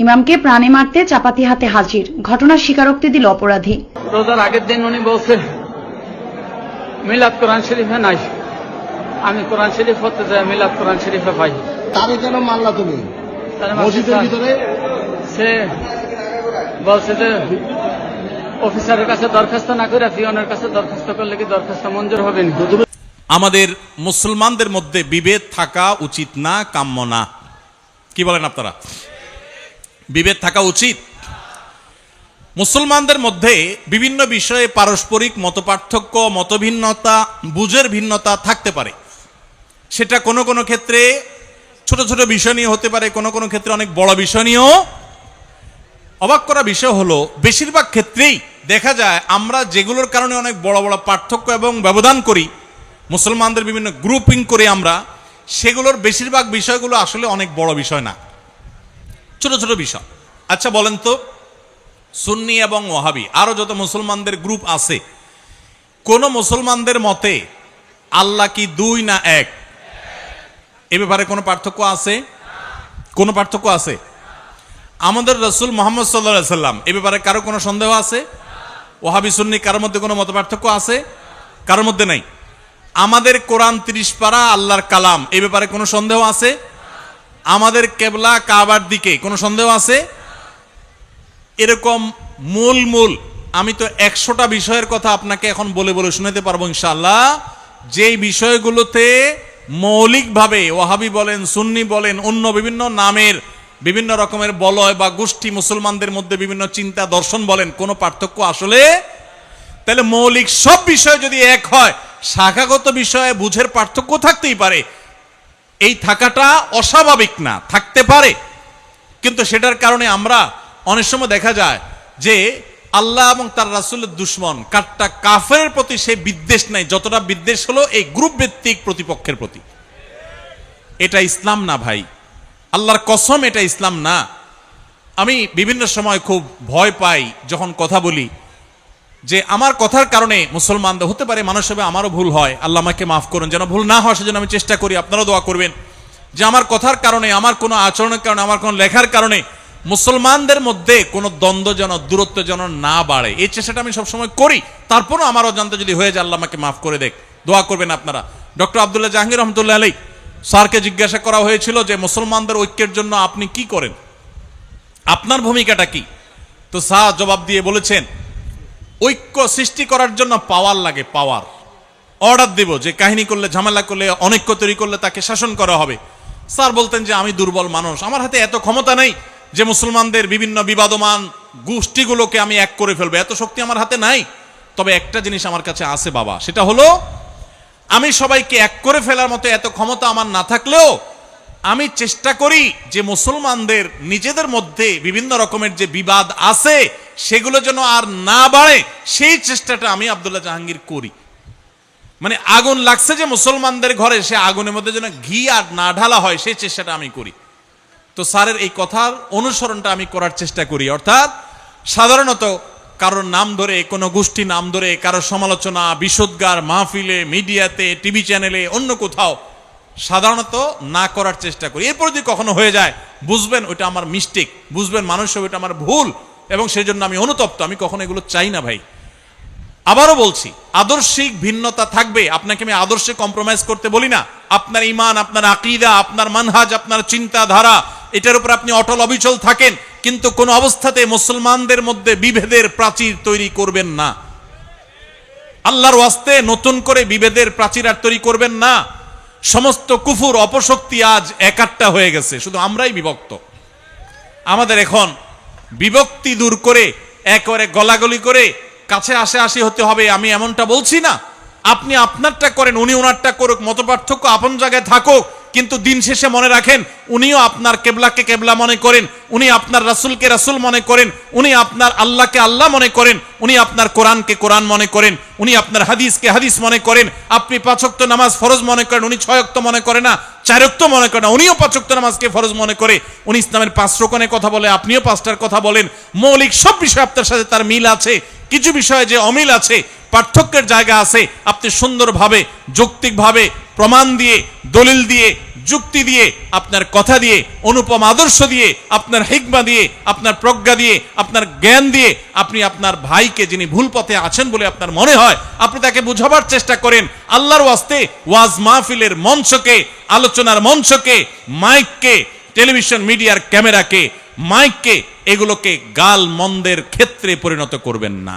ইমামকে প্রাণে মারতে চাপাতি হাতে হাজির, ঘটনার স্বীকারোক্তি দিল অপরাধী। রোজার আগের দিন উনি বলছেন মিলাদ কোরআন শরীফে নাই, আমি কোরআন শরীফ পড়তে যাই, মিলাদ কোরআন শরীফে পাই। তারে কেন মারলা তুমি মসজিদের ভিতরে? সে বলছে যে অফিসারের কাছে দরখাস্ত না করে পিয়নের কাছে দরখাস্ত করলে কি দরখাস্ত মঞ্জুর হবে না। আমাদের মুসলমানদের মধ্যে বিভেদ থাকা উচিত না, কাম্য না। কি বলেন আপনারা? বিভেদ থাকা উচিত। মুসলমানদের মধ্যে বিভিন্ন বিষয়ে পারস্পরিক মতপার্থক্য, মতভিন্নতা, বুঝের ভিন্নতা থাকতে পারে। সেটা কোনো কোনো ক্ষেত্রে ছোট ছোট বিষয় নিয়ে হতে পারে, কোনো কোনো ক্ষেত্রে অনেক বড় বিষয় নিয়েও। অবাক করা বিষয় হলো, বেশিরভাগ ক্ষেত্রেই দেখা যায় আমরা যেগুলোর কারণে অনেক বড় বড় পার্থক্য এবং ব্যবধান করি, মুসলমানদের বিভিন্ন গ্রুপিং করে আমরা, সেগুলোর বেশিরভাগ বিষয়গুলো আসলে অনেক বড় বিষয় না, ছোট ছোট বিষয়। আচ্ছা বলেন তো, সুন্নি এবং ওয়াহাবি আরো যত মুসলমানদের গ্রুপ আছে, কোন মুসলমানদের মতে আল্লাহ কি দুই না এক? এ ব্যাপারে কোনো পার্থক্য আছে? কোনো পার্থক্য আছে? আমাদের রাসূল মুহাম্মদ সাল্লাল্লাহু আলাইহি সাল্লাম, এ ব্যাপারে কারো কোনো সন্দেহ আছে? ওয়াহাবি সুন্নি কারোর মধ্যে কোনো মত পার্থক্য আছে? কারোর মধ্যে নাই। আমাদের কোরআন 30 পারা আল্লাহর কালাম, এ ব্যাপারে কোনো সন্দেহ আছে? আমাদের কেবলা কাবার দিকে, কোনো সন্দেহ আছে? এরকম মূল আমি তো 100টা বিষয়ের কথা আপনাকে এখন বলে বলে শোনাতে পারবো ইনশাআল্লাহ, যেই বিষয়গুলোতে মৌলিকভাবে ওয়াহাবি বলেন, সুন্নি বলেন, অন্য বিভিন্ন নামের বিভিন্ন রকমের বলয় বা গোষ্ঠী মুসলমানদের মধ্যে বিভিন্ন চিন্তা দর্শন বলেন, কোনো পার্থক্য আসলে। তাহলে মৌলিক সব বিষয় যদি এক হয়, শাখাগত বিষয়ে বুঝের পার্থক্য থাকতেই পারে। এই থাকাটা অস্বাভাবিক না, থাকতে পারে। কিন্তু সেটার কারণে আমরা অনেক সময় দেখা যায় যে আল্লাহ এবং তার রাসূলের দুশমন কাট্টা কাফেরের প্রতি সে বিদ্বেষ নাই, যতটা বিদ্বেষ হলো এই গ্রুপ ভিত্তিক প্রতিপক্ষের প্রতি। এটা ইসলাম না ভাই, আল্লাহর কসম, এটা ইসলাম না। আমি বিভিন্ন সময় খুব ভয় পাই যখন কথা বলি, যে আমার কথার কারণে মুসলমানদের হতে পারে, মানুষ হবে, আমারও ভুল হয়, আল্লাহ আমাকে মাফ করুন, যেন ভুল না হয় সেজন্য আমি চেষ্টা করি। আপনারাও দোয়া করবেন যে আমার কথার কারণে, আমার কোনো আচরণের কারণে, আমার কোনো লেখার কারণে মুসলমানদের মধ্যে কোনো দ্বন্দ্ব যেন, দূরত্ব যেন না বাড়ে, এই চেষ্টাটা আমি সবসময় করি। তারপরও আমার অজান্তে যদি হয়ে যায়, আল্লাহ আমাকে মাফ করে দেখ, দোয়া করবেন আপনারা। ডক্টর আব্দুল্লাহ জাহাঙ্গীর রহমতুল্লাহ আলাইহি স্যারকে জিজ্ঞাসা করা হয়েছিল যে মুসলমানদের ঐক্যের জন্য আপনি কি করেন, আপনার ভূমিকাটা কি? তো স্যার জবাব দিয়ে বলেছেন, ঐক্য সৃষ্টি করার জন্য পাওয়ার লাগে, পাওয়ার। অর্ডার দেব যে কাহিনী করলে, ঝামেলা করলে, অনৈক্য তৈরি করলে তাকে শাসন করা হবে। স্যার বলতেন যে আমি দুর্বল মানুষ, আমার হাতে এত ক্ষমতা নেই যে মুসলমানদের বিভিন্ন বিবাদমান গোষ্ঠীগুলোকে আমি এক করে ফেলবো, এত শক্তি আমার হাতে নাই। তবে একটা জিনিস আমার কাছে আছে বাবা, সেটা হলো আমি সবাইকে এক করে ফেলার মতো এত ক্ষমতা আমার না থাকলেও আমি চেষ্টা করি যে মুসলমানদের নিজেদের মধ্যে বিভিন্ন রকমের যে বিবাদ আছে সেগুলো যেন আর না বাড়ে, সেই চেষ্টাটা আমি আব্দুল্লাহ জাহাঙ্গীর করি। মানে আগুন লাগছে যে মুসলমানদের ঘরে, সে আগুনের মধ্যে যেন ঘি আর না ঢালা হয়, সেই চেষ্টাটা আমি করি। তো স্যারের এই কথার অনুসরণটা আমি করার চেষ্টা করি। অর্থাৎ সাধারণত কারোর নাম ধরে, কোনো গোষ্ঠী নাম ধরে কারোর সমালোচনা, বিশোদ্গার মাহফিলে, মিডিয়াতে, টিভি চ্যানেলে, অন্য কোথাও সাধারণত না করার চেষ্টা করি। এরপর যদি কখনো হয়ে যায়, বুঝবেন ওইটা আমার মিস্টেক, বুঝবেন মানুষ ওইটা আমার ভুল, এবং সেই জন্য আমি অনুতপ্ত। আমি কখনো এগুলো চাই না ভাই। আবারও বলছি, আদর্শিক ভিন্নতা থাকবে, আপনাকে আমি আদর্শে কম্প্রোমাইজ করতে বলি না। আপনার ঈমান, আপনার আকীদা, আপনার মানহাজ, আপনার চিন্তাধারা, এটার উপর আপনি অটল অবিচল থাকেন, কিন্তু কোন অবস্থাতে মুসলমানদের মধ্যে বিভেদের প্রাচীর তৈরি করবেন না। আল্লাহর ওয়াস্তে নতুন করে বিভেদের প্রাচীর আর তৈরি করবেন না। সমস্ত কুফুর, অপশক্তি আজ একাট্টা হয়ে গেছে, শুধু আমরাই বিভক্ত। আমাদের এখন বিভক্তি দূর করে একেবারে গলাগলি করে কাছে আসি হতে হবে, আমি এমনটা বলছি না। আপনি আপনারটা করেন, উনি ওনারটা করুক, মতপার্থক্য আপন জায়গায় থাকুক, কিন্তু দিন শেষে মনে রাখেন উনিও আপনার কেবলাকে কেবলা মনে করেন, উনি আপনার রাসূলকে রাসূল মনে করেন, উনি আপনার আল্লাহকে আল্লাহ মনে করেন, উনি আপনার কোরআনকে কোরআন মনে করেন, উনি আপনার হাদিসকে হাদিস মনে করেন। আপনি 5 ওয়াক্ত নামাজ ফরজ মনে করেন, উনি 6 ওয়াক্ত মনে করে না, 4 ওয়াক্ত মনে করে না, উনিও 5 ওয়াক্ত নামাজকে ফরজ মনে করে। উনি ইসলামের 5 রকমের কথা বলে, আপনিও 5টার কথা বলেন। মৌলিক সব বিষয় আপনার সাথে তার মিল আছে, কিছু বিষয়ে যে অমিল আছে, পার্থক্যের জায়গা আছে, আপনি সুন্দরভাবে, যৌক্তিকভাবে প্রমাণ দিয়ে, দলিল দিয়ে, যুক্তি দিয়ে, আপনার কথা দিয়ে, অনুপম আদর্শ দিয়ে, আপনার হিকমা দিয়ে, আপনার প্রজ্ঞা দিয়ে, আপনার জ্ঞান দিয়ে আপনি আপনার ভাইকে, যিনি ভুল পথে আছেন বলে আপনার মনে হয়, আপনি তাকে বোঝাবার চেষ্টা করেন। আল্লাহর ওয়াস্তে ওয়াজ মাহফিলের মঞ্চকে, আলোচনার মঞ্চকে, মাইককে, টেলিভিশন মিডিয়ার ক্যামেরাকে, মাইককে, এগুলোকে গাল মন্দের ক্ষেত্রে পরিণত করবেন না।